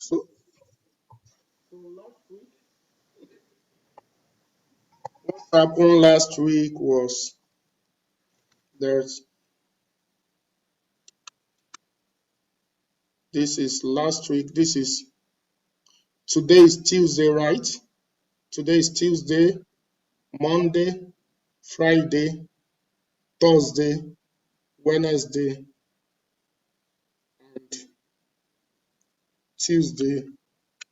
So, last week, what happened last week was there's this is last week. Today is Tuesday, right? Today is Tuesday, Monday, Friday, Thursday, Wednesday, and Tuesday,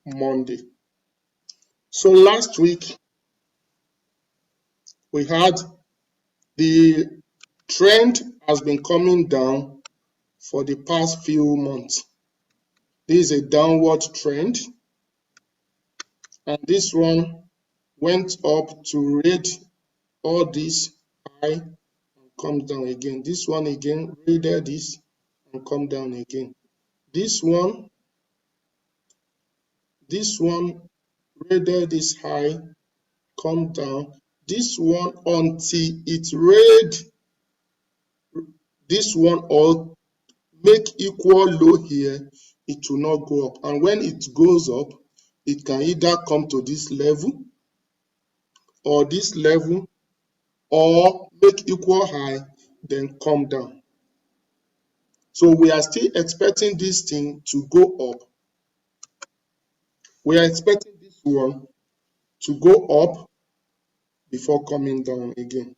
Monday. So last week we had the trend has been coming down for the past few months. This is a downward trend, and this one went up to raid all this high and come down again. This one again raided this and come down again. This one raided this high, come down. This one until it raid this one or make equal low here, it will not go up. And when it goes up, it can either come to this level or this level or make equal high, then come down. So we are still expecting this thing to go up. We are expecting this one to go up before coming down again.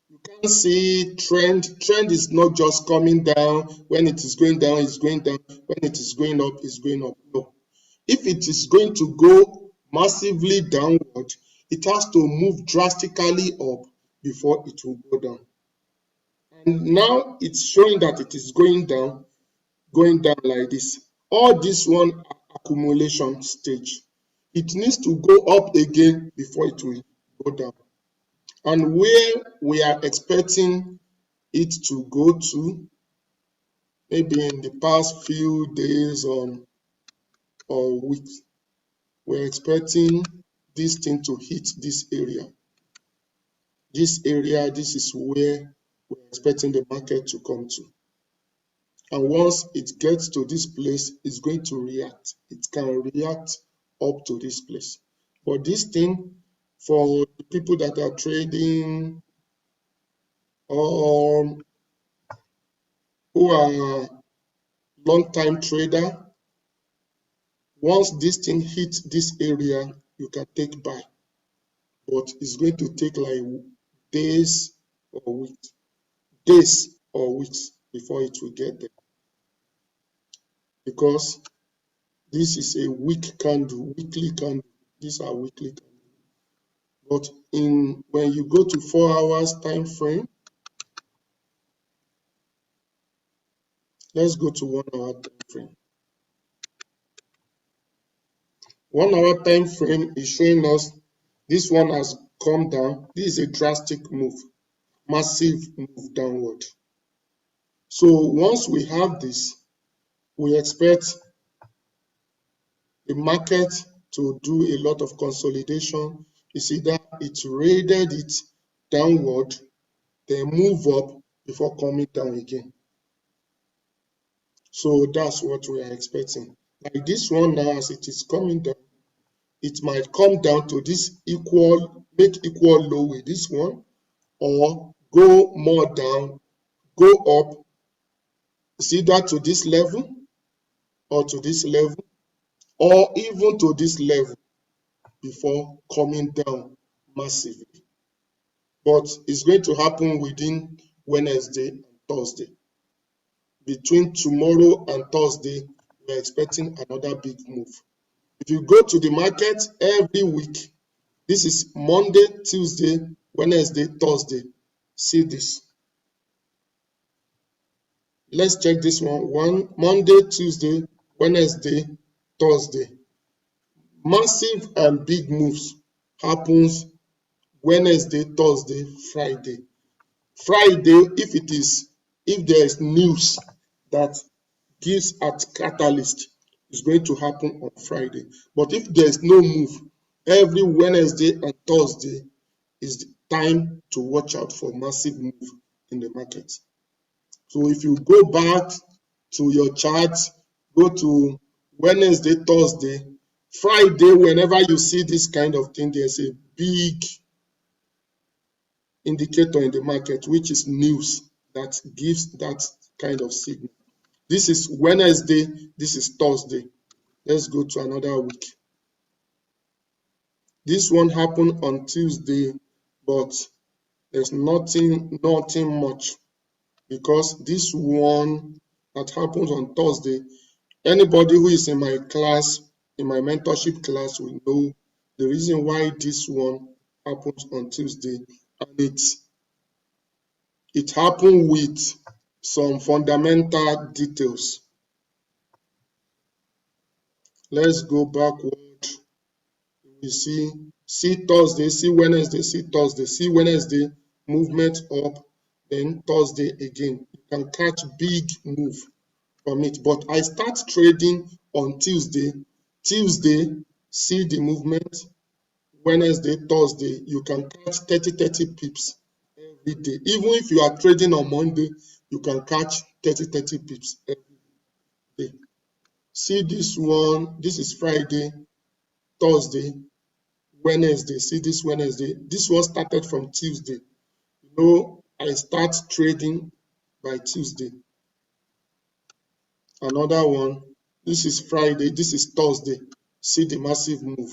You can see trend. Trend is not just coming down. When it is going down, it's going down. When it is going up, it's going up. No. If it is going to go massively downward, it has to move drastically up before it will go down. And now it's showing that it is going down like this. All this one accumulation stage. It needs to go up again before it will go down. And where we are expecting it to go to, maybe in the past few days or weeks, we're expecting this thing to hit this area. This area, this is where we're expecting the market to come to. And once it gets to this place, it's going to react. It can react up to this place. But this thing, for the people that are trading or who are long-time trader, once this thing hits this area, you can take buy. But it's going to take like days or weeks before it will get there. Because this is a weak candle, weekly candle. These are weekly candles. But when you go to 4 hours time frame, let's go to 1 hour time frame. 1 hour time frame is showing us this one has come down. This is a drastic move, massive move downward. So once we have this, we expect the market to do a lot of consolidation. You see that it raided it downward, then move up before coming down again. So that's what we are expecting. Like this one now, as it is coming down, it might come down to this make equal low with this one, or go more down, go up, see that to this level, or to this level, or even to this level before coming down massively. But it's going to happen within Wednesday and Thursday. Between tomorrow and Thursday, we're expecting another big move. If you go to the market every week, this is Monday, Tuesday, Wednesday, Thursday. See this. Let's check this one. Monday, Tuesday, Wednesday, Thursday. Massive and big moves happens Wednesday, Thursday, Friday. Friday, if there is news that gives a catalyst, is going to happen on Friday. But if there is no move, every Wednesday and Thursday is the time to watch out for massive move in the market. So if you go back to your chart, go to Wednesday, Thursday, Friday. Whenever you see this kind of thing, there's a big indicator in the market, which is news that gives that kind of signal. This is Wednesday, this is Thursday. Let's go to another week. This one happened on Tuesday, but there's nothing much, because this one that happens on Thursday, anybody who is in my class, in my mentorship class, will know the reason why this one happens on Tuesday, and it happened with some fundamental details. Let's go backward. We see Thursday, see Wednesday, see Thursday, see Wednesday, movement up, then Thursday again. You can catch big move from it. But I start trading on Tuesday. Tuesday, see the movement. Wednesday, Thursday, you can catch 30 pips every day. Even if you are trading on Monday, you can catch 30 pips every day. See this one, this is Friday, Thursday, Wednesday. See this Wednesday. This one started from Tuesday. You know, I start trading by Tuesday. Another one, this is Friday, this is Thursday. See the massive move.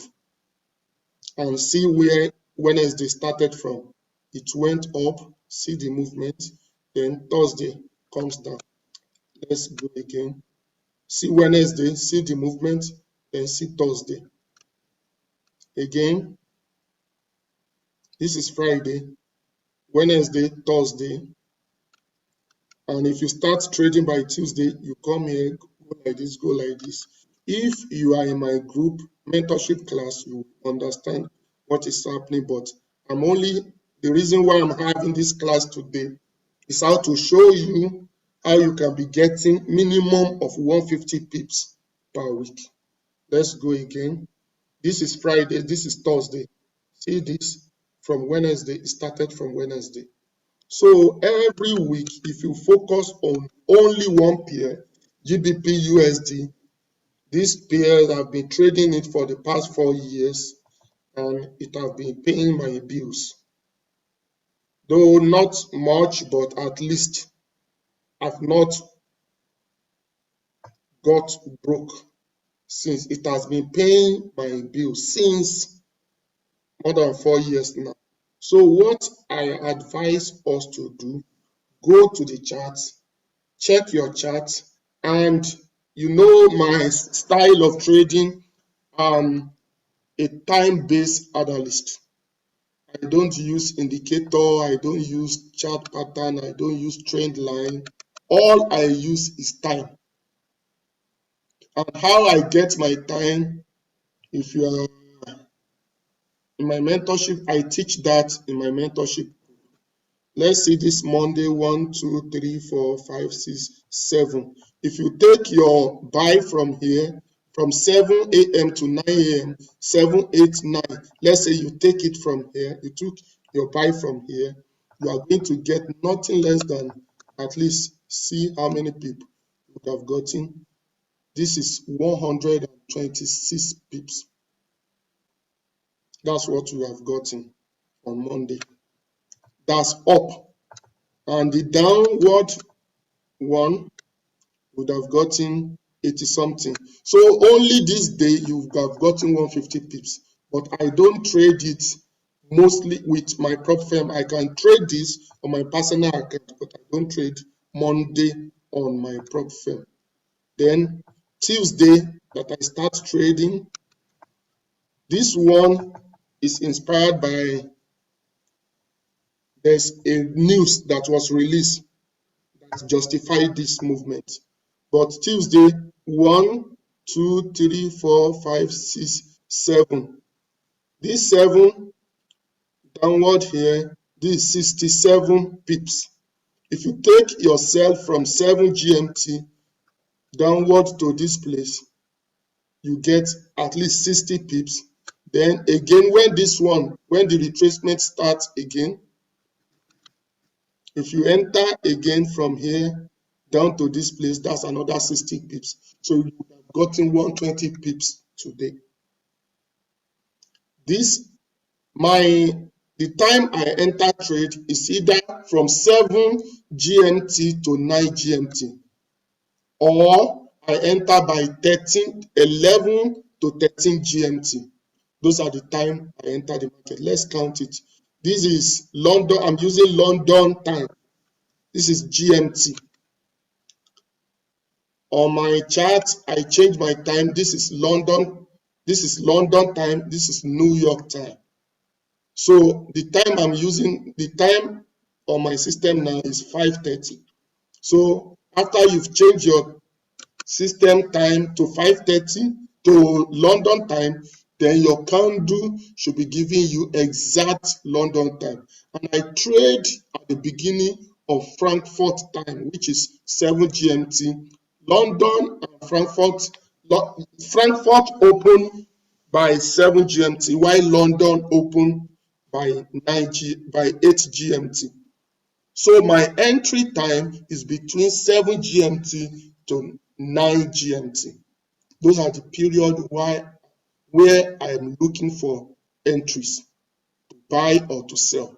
And see where Wednesday started from. It went up, see the movement, then Thursday comes down. Let's go again. See Wednesday, see the movement, then see Thursday. Again, this is Friday, Wednesday, Thursday. And if you start trading by Tuesday, you come here, go like this, go like this. If you are in my group mentorship class, you understand what is happening. But the reason why I'm having this class today is how to show you how you can be getting minimum of 150 pips per week. Let's go again. This is Friday, this is Thursday. See this from Wednesday, it started from Wednesday. So every week, if you focus on only one pair, GBP USD, these pairs, I've been trading it for the past 4 years, and it has been paying my bills. Though not much, but at least I've not got broke, since it has been paying my bills since more than 4 years now. So what I advise us to do, go to the charts, check your chart, and you know my style of trading. A time-based analyst. I don't use indicator, I don't use chart pattern, I don't use trend line. All I use is time. And how I get my time, if you are in my mentorship, I teach that in my mentorship. Let's see this Monday, 1, 2, 3, 4, 5, 6, 7. If you take your buy from here, from 7 a.m. to 9 a.m., 7, 8, 9, let's say you take it from here, you took your buy from here, you are going to get nothing less than, at least see how many people would have gotten. This is 126 pips. That's what you have gotten on Monday. That's up. And the downward one would have gotten 80 something. So only this day you have gotten 150 pips. But I don't trade it mostly with my prop firm. I can trade this on my personal account, but I don't trade Monday on my prop firm. Then Tuesday that I start trading, this one is inspired by, there's a news that was released that justified this movement. But Tuesday, 1, 2, 3, 4, 5, 6, 7. This 7 downward here, this is 67 pips. If you take yourself from 7 GMT downward to this place, you get at least 60 pips. Then again, when the retracement starts again, if you enter again from here down to this place, that's another 60 pips. So you would have gotten 120 pips today. The time I enter trade is either from 7 GMT to 9 GMT, or I enter by 11 to 13 GMT. Those are the time I enter the market. Let's count it. This is London. I'm using London time. This is GMT. On my chart, I change my time. This is London. This is London time. This is New York time. So the time I'm using, the time on my system now is 5:30. So after you've changed your system time to 5:30 to London time, then your candle should be giving you exact London time. And I trade at the beginning of Frankfurt time, which is 7 GMT. London and Frankfurt open by 7 GMT, while London open by 8 GMT. So my entry time is between 7 GMT to 9 GMT. Those are the period where I am looking for entries to buy or to sell.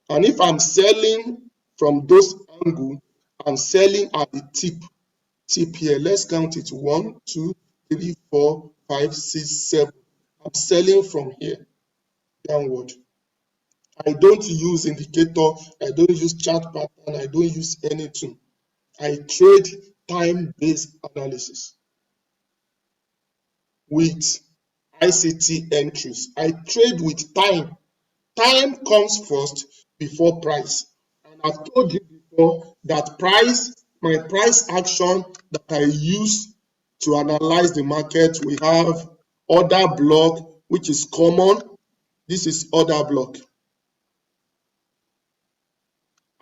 And if I'm selling from those angles, I'm selling at the tip here. Let's count it. 1, 2, 3, 4, 5, 6, 7. I'm selling from here downward. I don't use indicator, I don't use chart pattern, I don't use anything. I trade time-based analysis with ICT entries. I trade with time. Time comes first before price. And I've told you before that my price action that I use to analyze the market, we have order block, which is common. This is order block.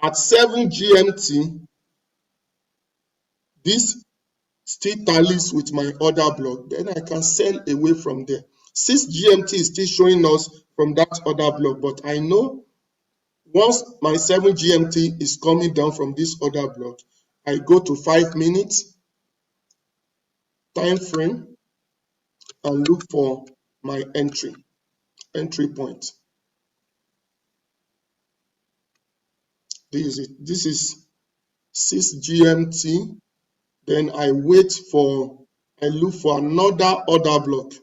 At 7 GMT, this still tallies with my order block. Then I can sell away from there. 6 GMT is still showing us from that order block, but I know once my 7 GMT is coming down from this order block, I go to 5 minutes time frame and look for my entry point. This is it. This is 6 GMT. Then I look for another order block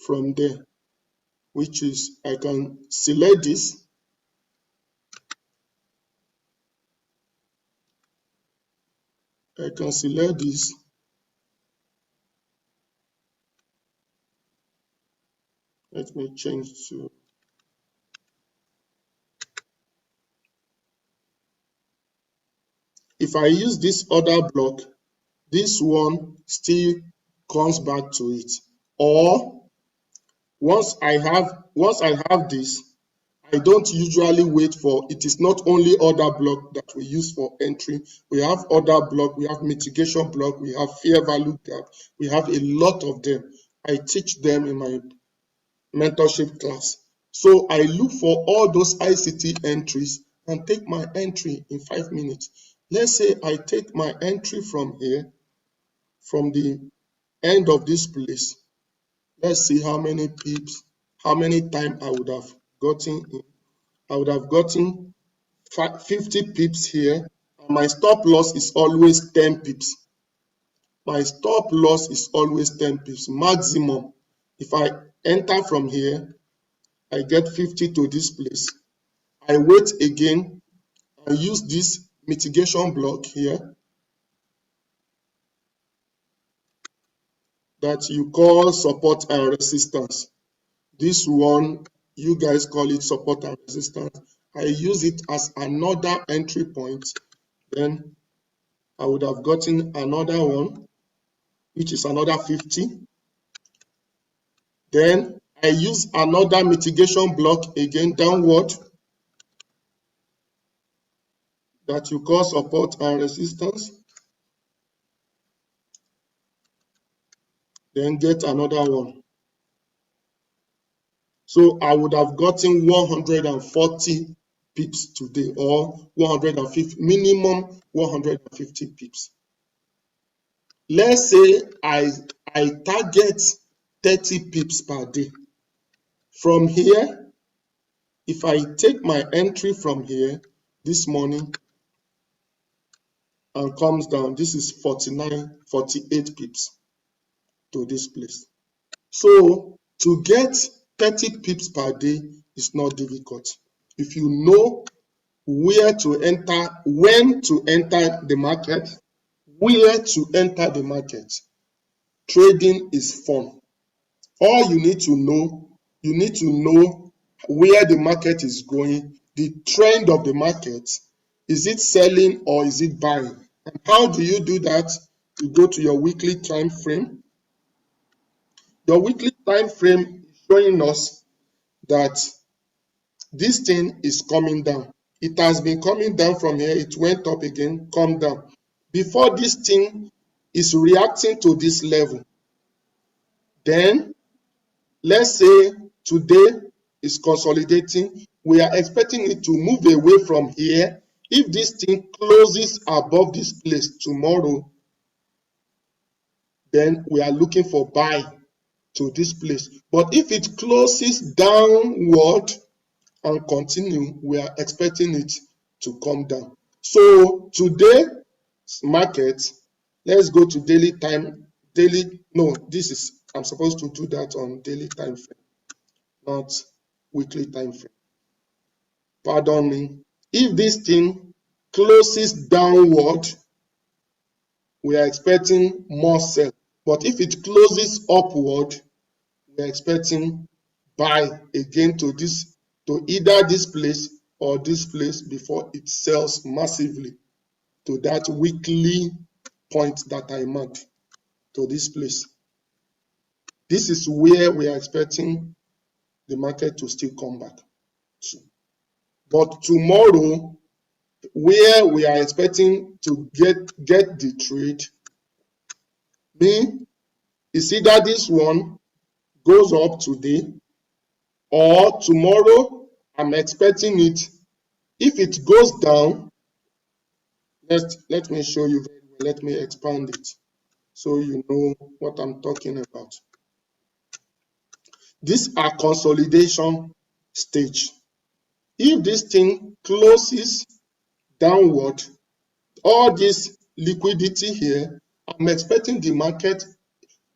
from there, which is, I can select this. I can select this. Let me change to, if I use this order block, this one still comes back to it. Or once I have this, I don't usually wait for, it is not only order block that we use for entry. We have order block, we have mitigation block, we have fair value gap, we have a lot of them. I teach them in my mentorship class. So I look for all those ICT entries and take my entry in 5 minutes. Let's say I take my entry from here, from the end of this place. Let's see how many pips, how many time I would have gotten in. I would have gotten 50 pips here, and my stop loss is always 10 pips. My stop loss is always 10 pips maximum. If I enter from here, I get 50 to this place. I wait again and use this mitigation block here that you call support and resistance. This one, you guys call it support and resistance. I use it as another entry point. Then I would have gotten another one, which is another 50. Then I use another mitigation block again downward that you call support and resistance. Then get another one. So I would have gotten 140 pips today, or 150, minimum 150 pips. let's say I target 30 pips per day. From here, if I take my entry from here this morning and comes down, this is 48 pips to this place. So to get 30 pips per day is not difficult. If you know where to enter, when to enter the market, where to enter the market, trading is fun. All you need to know where the market is going, the trend of the market. Is it selling or is it buying? And how do you do that? You go to your weekly time frame. Your weekly time frame is showing us that this thing is coming down. It has been coming down from here. It went up again, come down. Before this thing is reacting to this level, then let's say today is consolidating. We are expecting it to move away from here. If this thing closes above this place tomorrow, then we are looking for buy to this place. But if it closes downward and continue, we are expecting it to come down. So today's market, let's go to daily time. I'm supposed to do that on daily time frame, not weekly time frame. Pardon me. If this thing closes downward, we are expecting more sell. But if it closes upward, we are expecting buy again to either this place or this place before it sells massively to that weekly point that I marked, to this place. This is where we are expecting the market to still come back to. But tomorrow, where we are expecting to get the trade, is either this one goes up today or tomorrow I'm expecting it. If it goes down, let me show you very well. Let me expand it so you know what I'm talking about. These are consolidation stage. If this thing closes downward, all this liquidity here, I'm expecting the market,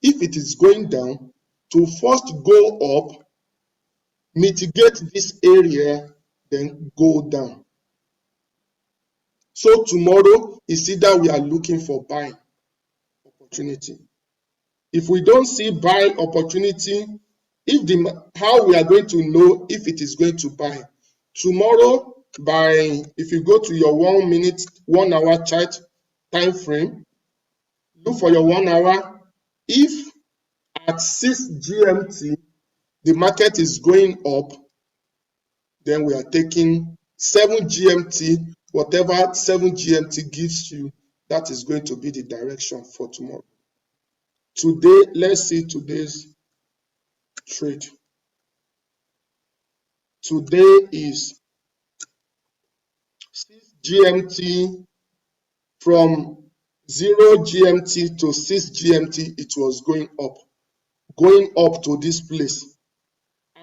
if it is going down, to first go up, mitigate this area, then go down. So tomorrow is either we are looking for buying opportunity. If we don't see buy opportunity, how we are going to know if it is going to buy? Tomorrow, if you go to your 1 minute, 1 hour chart time frame, look for your 1 hour. If at 6 GMT the market is going up, then we are taking 7 GMT, whatever 7 GMT gives you, that is going to be the direction for tomorrow. Today, let's see today's trade. Today is 6 GMT. From 0 GMT to 6 GMT, it was going up to this place.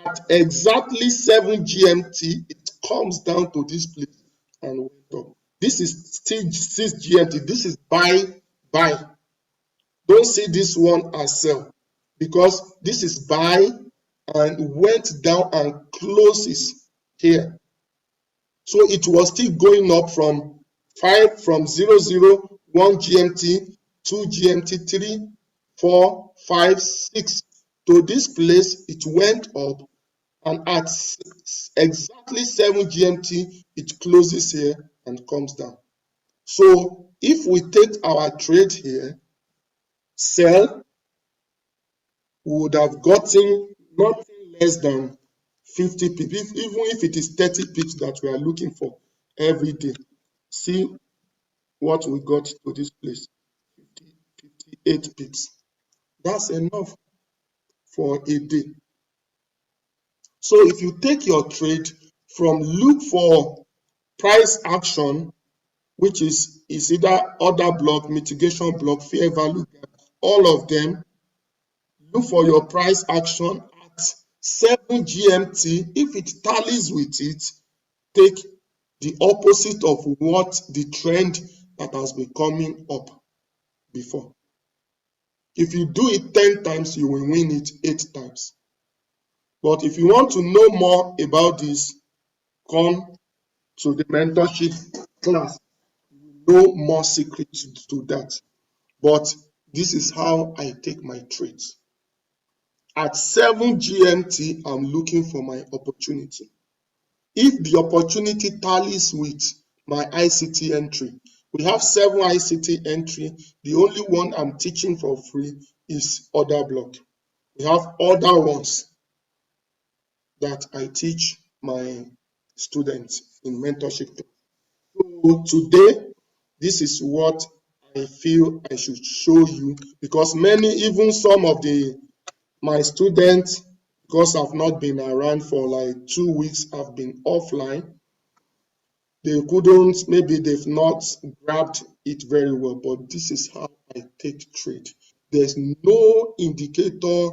At exactly 7 GMT, it comes down to this place and went up. This is still 6 GMT. This is buy. Don't see this one as sell, because this is buy and went down and closes here. So it was still going up from 0, 1 GMT, 2 GMT, 3, 4, 5, 6. To this place, it went up, and at exactly 7 GMT, it closes here and comes down. So if we take our trade here, sell, we would have gotten nothing less than 50 pips, even if it is 30 pips that we are looking for every day. See what we got to this place, 58 pips. That's enough for a day. So if you take your trade from look for price action, which is either order block, mitigation block, fair value gap, all of them, look for your price action at 7 GMT. If it tallies with it, take the opposite of what the trend that has been coming up before. If you do it 10 times, you will win it 8 times. But if you want to know more about this, come to the mentorship class. No more secrets to that. But this is how I take my trades. At 7 GMT, I'm looking for my opportunity. If the opportunity tallies with my ICT entry, we have 7 ICT entry. The only one I'm teaching for free is order block. We have other ones that I teach my students in mentorship. So today, this is what I feel I should show you, because even some of my students, because I've not been around for like 2 weeks, I've been offline. They couldn't, maybe they've not grabbed it very well, but this is how I take trade. There's no indicator,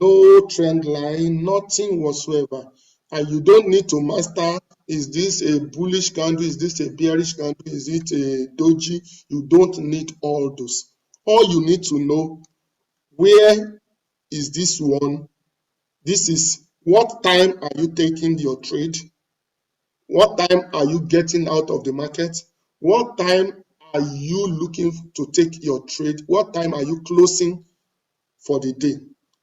no trend line, nothing whatsoever. And you don't need to master, is this a bullish candle, is this a bearish candle, is it a doji? You don't need all those. All you need to know, where is this one? This is what time are you taking your trade? What time are you getting out of the market? What time are you looking to take your trade? What time are you closing for the day?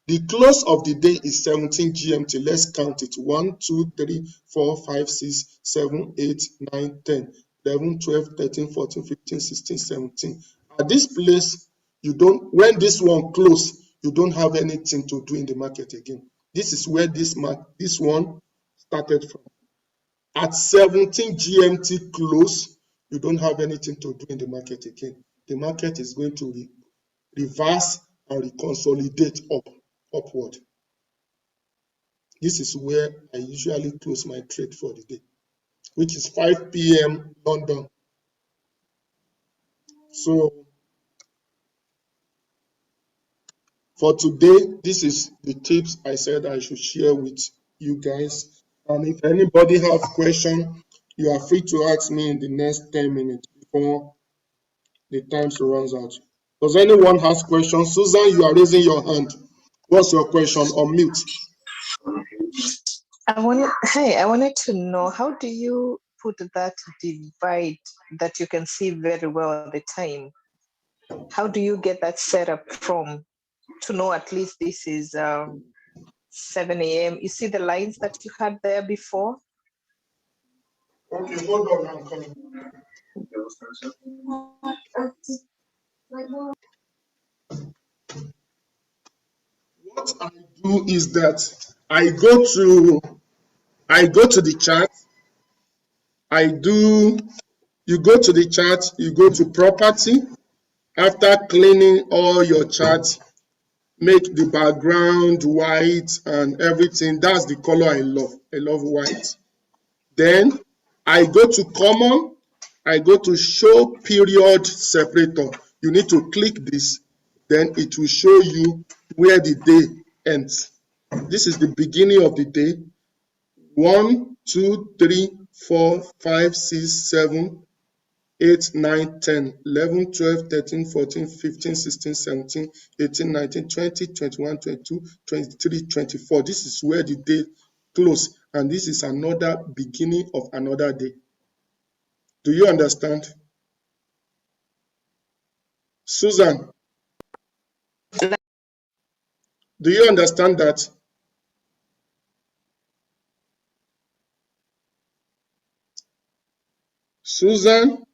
The close of the day is 17 GMT. Let's count it. 1, 2, 3, 4, 5, 6, 7, 8, 9, 10, 11, 12, 13, 14, 15, 16, 17. At this place, when this one close, you don't have anything to do in the market again. This is where this one started from. At 17 GMT close, you don't have anything to do in the market again. The market is going to reverse and reconsolidate upward. This is where I usually close my trade for the day, which is 5 p.m. London. So for today, this is the tips I said I should share with you guys. And if anybody has question, you are free to ask me in the next 10 minutes before the time runs out. Does anyone has questions? Susan, you are raising your hand. What's your question? On mute. I wanted to know, how do you put that divide that you can see very well at the time? How do you get that set up to know at least this is 7 a.m.? You see the lines that you had there before? Okay, hold on, I'm coming. What I do is that I go to the chart. You go to the chart, you go to property. After cleaning all your charts, make the background white and everything. That's the color I love. I love white. Then I go to common. I go to show period separator. You need to click this. Then it will show you where the day ends. This is the beginning of the day. 1, 2, 3, 4, 5, 6, 7, 8, 9, 10, 11, 12, 13, 14, 15, 16, 17, 18, 19, 20, 21, 22, 23, 24. This is where the day close, and this is another beginning of another day. Do you understand? Susan, do you understand that? Susan?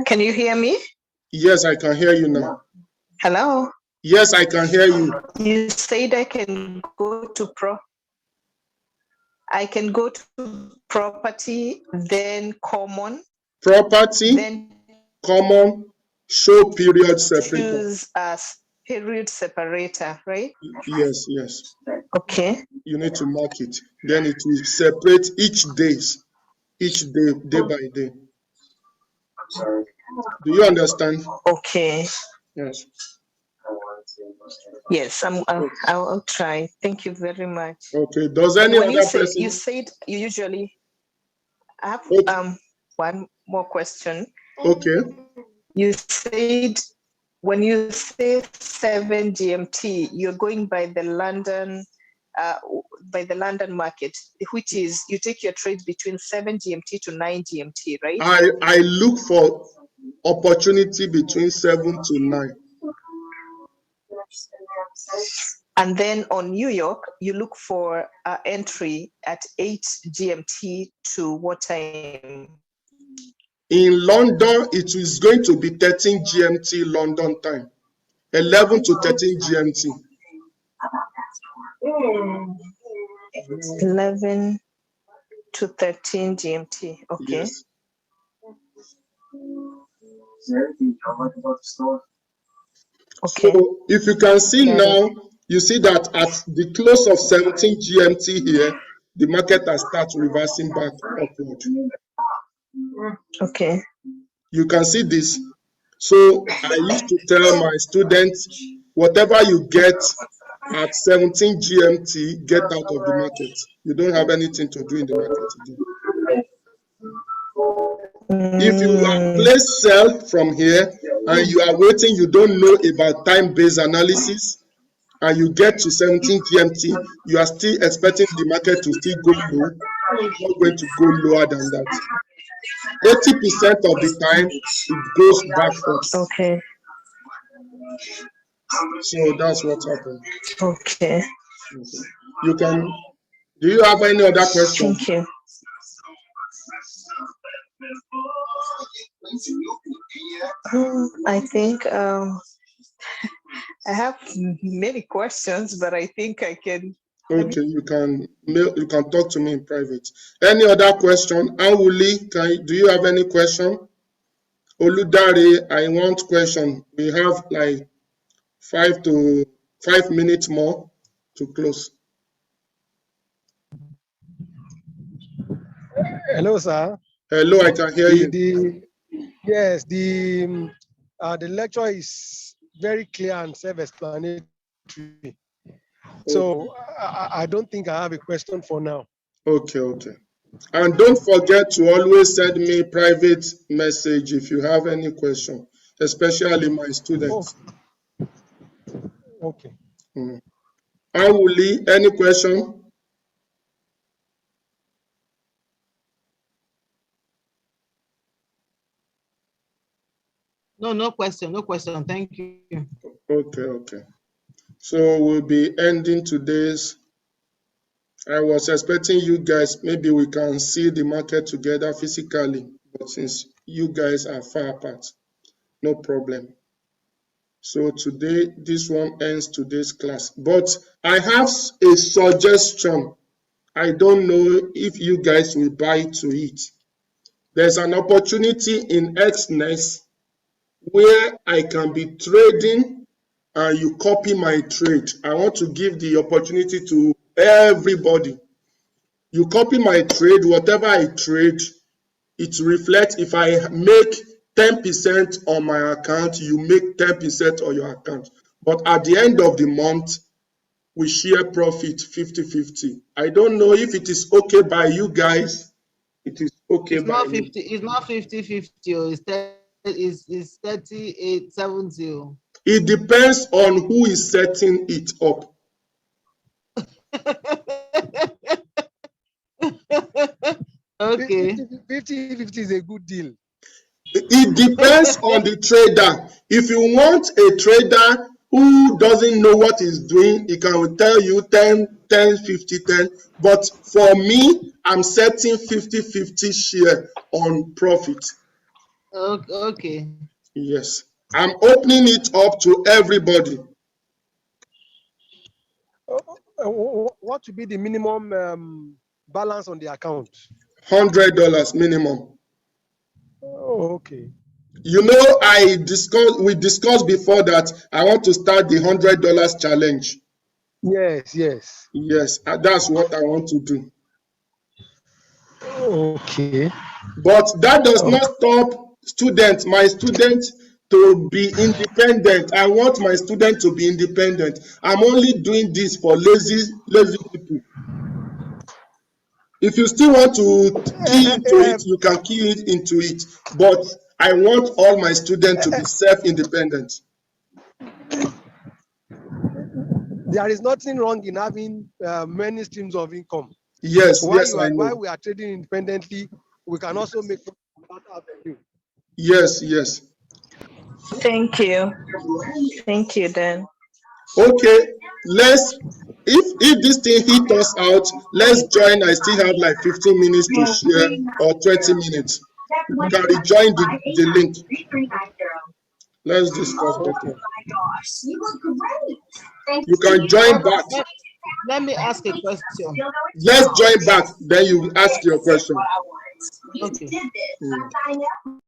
Can you hear me? Yes, I can hear you now. Hello? Yes, I can hear you. You said I can go to property, then common. Property, then common, show period separator. Choose as period separator, right? Yes, yes. Okay. You need to mark it. Then it will separate each days. each day, day by day. Do you understand? Okay. Yes. Yes, I'll try. Thank you very much. Okay. Does And any when other you person? said you usually I have Okay. one more question. Okay. You said when you say 7 GMT, you're going uh, by the London market, which is you take your trades between 7 GMT to 9 GMT, right? I look for opportunity between 7 to 9. And then on New York, you look for entry at 8 GMT to what time? In London, it is going to be 13 GMT London time, 11 to 13 GMT. 11 to 13 GMT. Okay. Yes. Okay. So if you can see Got it. now, you see that at the close of 17 GMT here, the market has started reversing back upward. Okay. You can see this. So I used to tell my students, whatever you get at 17 GMT, get out of the market. You don't have anything to do in the market again. If you have Mm, placed sell from here and you are waiting, you don't know about time-based analysis, and you get to 17 GMT, you are still expecting the market to still go low. It's not going to go lower than that. 80% of the time, it goes back up. okay. So that's what happened. Okay. Okay. You can. Do you have any other question? Thank you. I think I have many questions, but I think I can. Okay, you can mail. You can talk to me in private. Any other question? Anwuli, do you have any question? Oludare, I want question. We have like 5 minutes more to close. Hello, sir. Hello, I can hear you. Yes, the lecture is very clear and self-explanatory. So Okay, I don't think I have a question for now. okay. And don't forget to always send me private message if you have any question, especially my Oh, students. okay. Mm. Anwuli, any question? No, no question. No question. Thank you. Okay. So we'll be ending today's. I was expecting you guys, maybe we can see the market together physically, but since you guys are far apart, no problem. So today, this one ends today's class. But I have a suggestion. I don't know if you guys will buy to it. There's an opportunity in XNES where I can be trading and you copy my trade. I want to give the opportunity to everybody. You copy my trade, whatever I trade, it reflects. If I make 10% on my account, you make 10% on your account. But at the end of the month, we share profit 50-50. I don't know if it is okay by you guys. It is okay It's by not me. 50. It's not 50-50. It's 38-70. It depends on who is setting it up. Okay. 50-50 is a good deal. It depends on the trader. If you want a trader who doesn't know what he's doing, he can tell you 10, 10, 50, 10. But for me, I'm setting 50-50 share on profit. Okay. Yes. I'm opening it up to everybody. What would be the minimum balance on the account? $100 minimum. Oh, okay. You know, we discussed before that I want to start the $100 challenge. Yes. Yes, that's what I want to do. Okay. But that does Oh, not stop students, my students, to be independent. I want my students to be independent. I'm only doing this for lazy people. If you still want to key into it, you can key it into it. But I want all my students to be self-independent. there is nothing wrong in having many streams of income. Yes, While yes, you I are while know. we are trading independently, we can also make money out of you. Yes, yes. Thank you. Thank you, Dan. Okay, let's, if this thing hit us out, let's join. I still have like 15 minutes to share, or 20 minutes. You can rejoin the link. Let's discuss Okay. better. You can join Okay. back. Let me ask a question. Let's join back, then you ask your question. Okay. Mm.